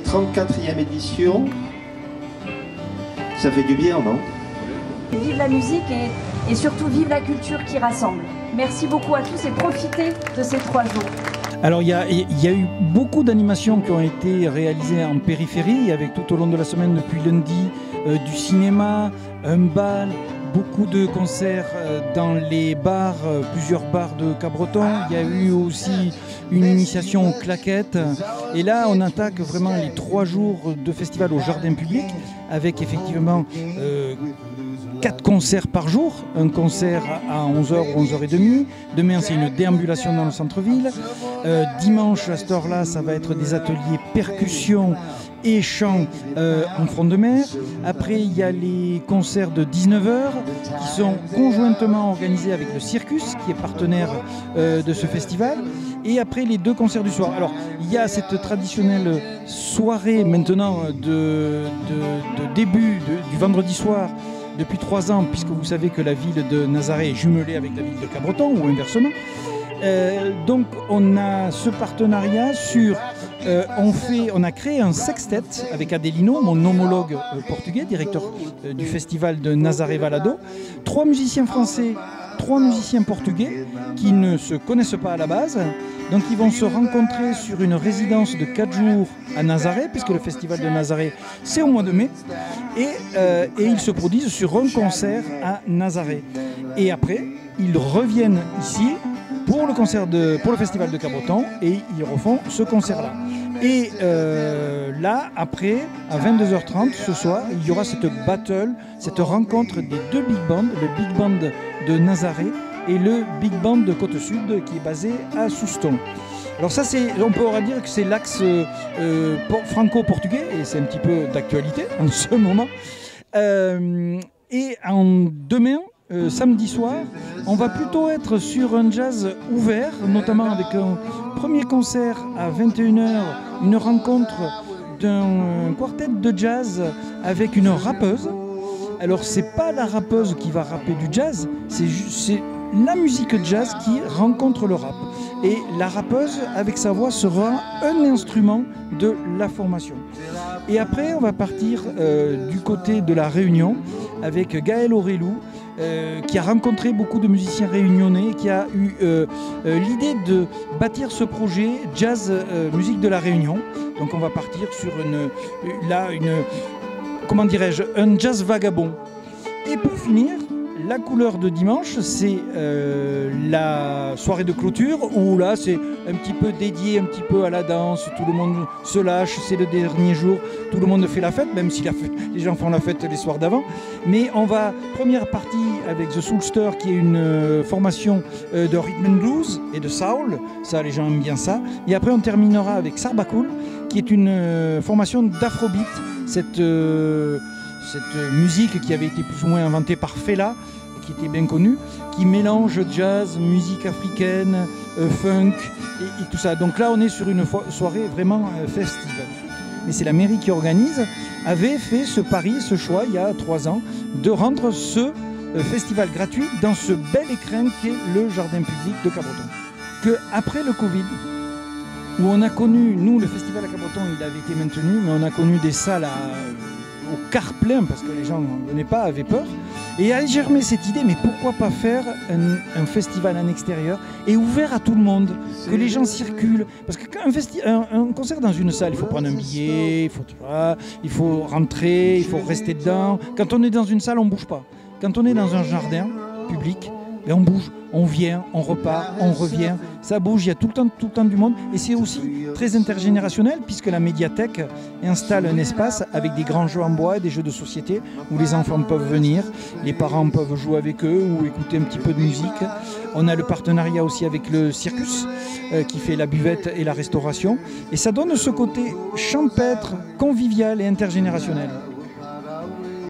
34e édition. Ça fait du bien, non? Vive la musique et surtout vive la culture qui rassemble. Merci beaucoup à tous et profitez de ces 3 jours. Alors il y a eu beaucoup d'animations qui ont été réalisées en périphérie, avec tout au long de la semaine depuis lundi du cinéma, un bal, beaucoup de concerts dans les bars, plusieurs bars de Cabreton. Il y a eu aussi une initiation aux claquettes. Et là, on attaque vraiment les 3 jours de festival au jardin public, avec effectivement 4 concerts par jour. Un concert à 11h ou 11h30. Demain, c'est une déambulation dans le centre-ville. Dimanche, à cette heure-là, ça va être des ateliers percussion et chant en front de mer. Après, il y a les concerts de 19h qui sont conjointement organisés avec le Circus, qui est partenaire de ce festival. Et après, les 2 concerts du soir. Alors, il y a cette traditionnelle soirée maintenant de début du vendredi soir depuis 3 ans, puisque vous savez que la ville de Nazaré est jumelée avec la ville de Cabreton, ou inversement. Donc on a ce partenariat sur... on a créé un sextet avec Adelino, mon homologue portugais, directeur du festival de Nazaré Valado. 3 musiciens français, 3 musiciens portugais qui ne se connaissent pas à la base. Donc ils vont se rencontrer sur une résidence de 4 jours à Nazaré, puisque le festival de Nazaré c'est au mois de mai. Et ils se produisent sur un concert à Nazaré. Et après, ils reviennent ici pour le festival de Cabreton, et ils refont ce concert-là. Et là, après, à 22h30 ce soir, il y aura cette battle, cette rencontre des 2 big bands, le big band de Nazaré et le big band de Côte-Sud qui est basé à Souston. Alors ça, on pourra dire que c'est l'axe franco-portugais, et c'est un petit peu d'actualité en ce moment. Et demain, samedi soir, on va plutôt être sur un jazz ouvert, notamment avec un premier concert à 21h, une rencontre d'un quartet de jazz avec une rappeuse. Alors c'est pas la rappeuse qui va rapper du jazz, c'est la musique jazz qui rencontre le rap. Et la rappeuse, avec sa voix, sera un instrument de la formation. Et après, on va partir du côté de la Réunion avec Gaël Aurélou, qui a rencontré beaucoup de musiciens réunionnais, qui a eu l'idée de bâtir ce projet Jazz Musique de la Réunion. Donc on va partir sur un jazz vagabond. Et pour finir, la couleur de dimanche, c'est la soirée de clôture, où là c'est un petit peu dédié un petit peu à la danse, tout le monde se lâche, c'est le dernier jour, tout le monde fait la fête, même si les gens font la fête les soirs d'avant. Mais on va, première partie avec The Soulster, qui est une formation de rhythm and blues et de soul, ça les gens aiment bien ça. Et après on terminera avec Sarbacul, qui est une formation d'afrobeat, cette musique qui avait été plus ou moins inventée par Fela, qui était bien connue, qui mélange jazz, musique africaine, funk et tout ça. Donc là, on est sur une soirée vraiment festive. Mais c'est la mairie qui avait fait ce pari, ce choix, il y a 3 ans, de rendre ce festival gratuit dans ce bel écrin qu'est le jardin public de Cabreton. Qu'après le Covid, où on a connu, nous, le festival à Cabreton, il avait été maintenu, mais on a connu des salles au quart plein, parce que les gens ne venaient pas, avaient peur. Et a germé cette idée, mais pourquoi pas faire un festival en extérieur et ouvert à tout le monde, que les gens circulent. Parce qu'un concert dans une salle, il faut prendre un billet, il faut rentrer, il faut rester dedans. Quand on est dans une salle, on ne bouge pas. Quand on est dans un jardin public, on bouge, on vient, on repart, on revient, ça bouge, il y a tout le temps du monde. Et c'est aussi très intergénérationnel, puisque la médiathèque installe un espace avec des grands jeux en bois, des jeux de société, où les enfants peuvent venir, les parents peuvent jouer avec eux ou écouter un petit peu de musique. On a le partenariat aussi avec le Circus, qui fait la buvette et la restauration. Et ça donne ce côté champêtre, convivial et intergénérationnel.